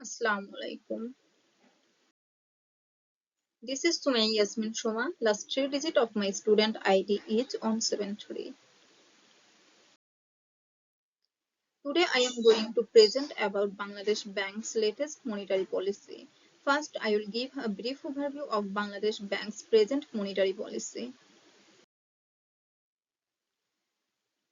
Assalamu alaikum. This is Sumaya Yeasmin Soma. Last three digit of my student ID is 173. Today I am going to present about Bangladesh Bank's latest monetary policy. First, I will give a brief overview of Bangladesh Bank's present monetary policy.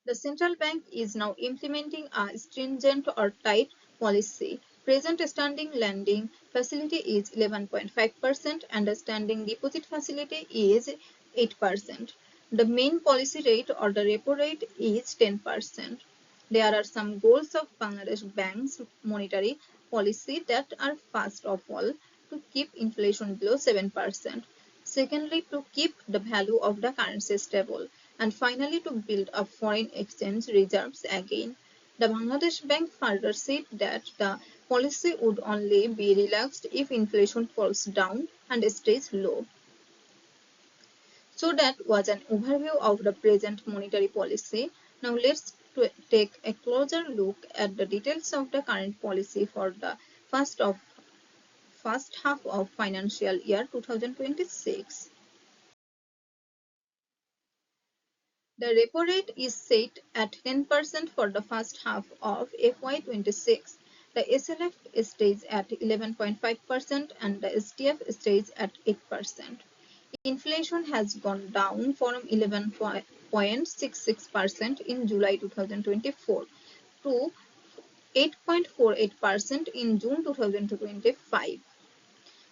The central bank is now implementing a stringent or tight policy. Present standing lending facility is 11.5% and the standing deposit facility is 8%. The main policy rate or the repo rate is 10%. There are some goals of Bangladesh Bank's monetary policy that are first of all to keep inflation below 7%. Secondly, to keep the value of the currency stable. And finally, to build up foreign exchange reserves again. The Bangladesh Bank further said that the policy would only be relaxed if inflation falls down and stays low. So that was an overview of the present monetary policy. Now let's take a closer look at the details of the current policy for the first half of financial year 2026. The repo rate is set at 10% for the first half of FY26. The SLF stays at 11.5% and the STF stays at 8%. Inflation has gone down from 11.66% in July 2024 to 8.48% in June 2025,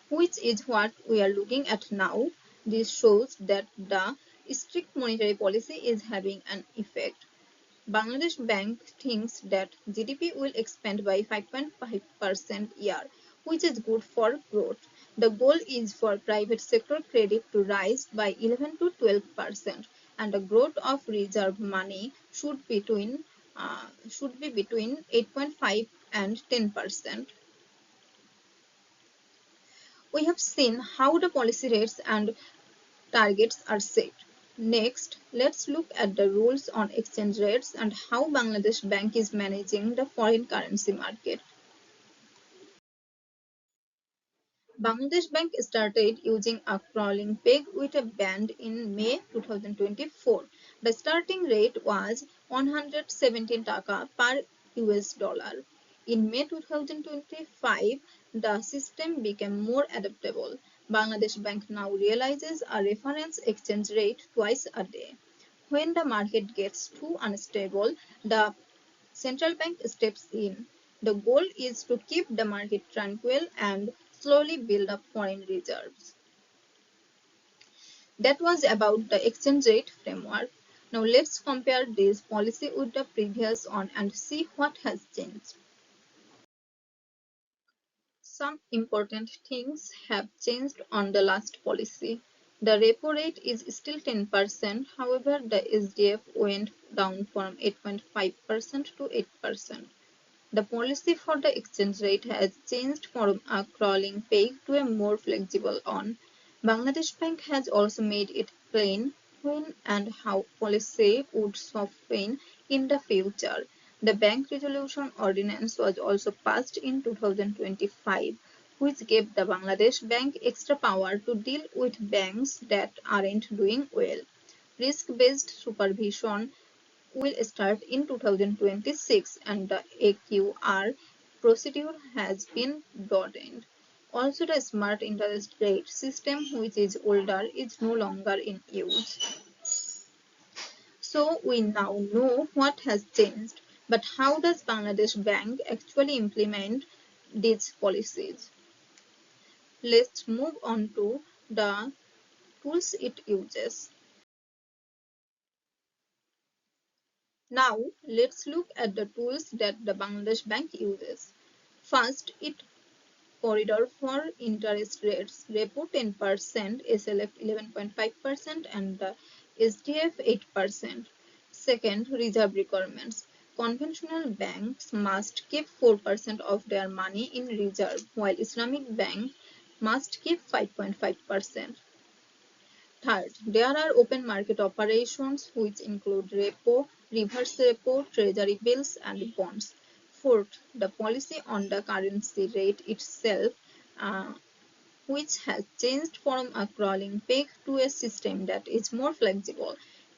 which is what we are looking at now. This shows that the strict monetary policy is having an effect. Bangladesh Bank thinks that GDP will expand by 5.5% year, which is good for growth. The goal is for private sector credit to rise by 11 to 12%, and the growth of reserve money should be between 8.5 and 10%. We have seen how the policy rates and targets are set. Next, let's look at the rules on exchange rates and how Bangladesh Bank is managing the foreign currency market. Bangladesh Bank started using a crawling peg with a band in May 2024. The starting rate was 117 taka per US dollar. In May 2025, the system became more adaptable. Bangladesh Bank now realizes a reference exchange rate twice a day. When the market gets too unstable, the central bank steps in. The goal is to keep the market tranquil and slowly build up foreign reserves. That was about the exchange rate framework. Now let's compare this policy with the previous one and see what has changed. Some important things have changed on the last policy. The repo rate is still 10%, however, the SDF went down from 8.5% to 8%. The policy for the exchange rate has changed from a crawling peg to a more flexible one. Bangladesh Bank has also made it plain when and how policy would soften in the future. The Bank Resolution Ordinance was also passed in 2025, which gave the Bangladesh Bank extra power to deal with banks that aren't doing well. Risk-based supervision will start in 2026 and the AQR procedure has been broadened. Also, the smart interest rate system, which is older, is no longer in use. So, we now know what has changed. But how does Bangladesh Bank actually implement these policies? Let's move on to the tools it uses. Now, let's look at the tools that the Bangladesh Bank uses. First, it corridor for interest rates, repo 10%, SLF 11.5%, and the SDF 8%. Second, reserve requirements. Conventional banks must keep 4% of their money in reserve, while Islamic banks must keep 5.5%. Third, there are open market operations which include repo, reverse repo, treasury bills, and bonds. Fourth, the policy on the currency rate itself, uh, which has changed from a crawling peg to a system that is more flexible.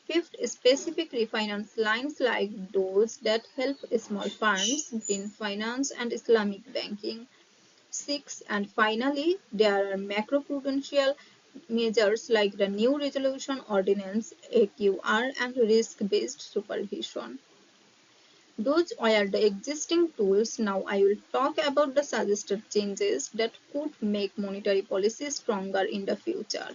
Fifth, specific refinance lines like those that help small firms, green finance, and Islamic banking. Six, and finally, there are macroprudential measures like the new resolution ordinance, AQR, and risk-based supervision. Those are the existing tools. Now I will talk about the suggested changes that could make monetary policy stronger in the future.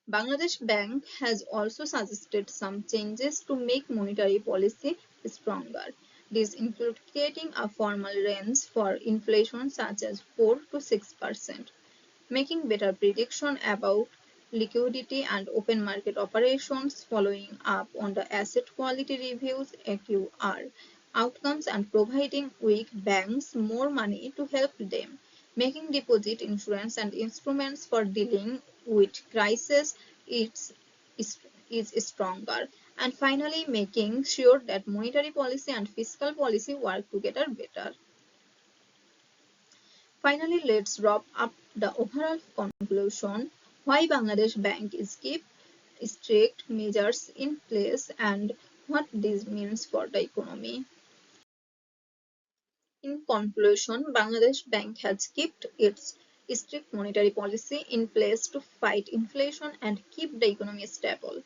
Bangladesh Bank has also suggested some changes to make monetary policy stronger. These include creating a formal range for inflation such as 4 to 6%, making better prediction about liquidity and open market operations, following up on the asset quality reviews AQR outcomes, and providing weak banks more money to help them, making deposit insurance and instruments for dealing with crises is, is stronger, and finally making sure that monetary policy and fiscal policy work together better. Finally, let's wrap up the overall conclusion: why Bangladesh Bank is keep strict measures in place and what this means for the economy. In conclusion, Bangladesh Bank has kept its strict monetary policy in place to fight inflation and keep the economy stable.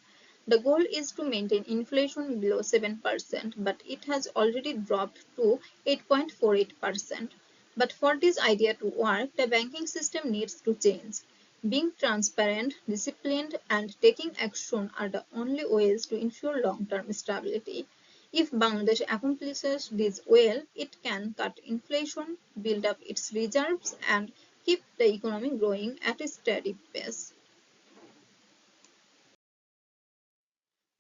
The goal is to maintain inflation below 7%, but it has already dropped to 8.48%. But for this idea to work, the banking system needs to change. Being transparent, disciplined, and taking action are the only ways to ensure long-term stability. If Bangladesh accomplishes this well, it can cut inflation, build up its reserves, and keep the economy growing at a steady pace.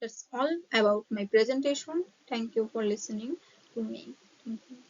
That's all about my presentation. Thank you for listening to me. Thank you.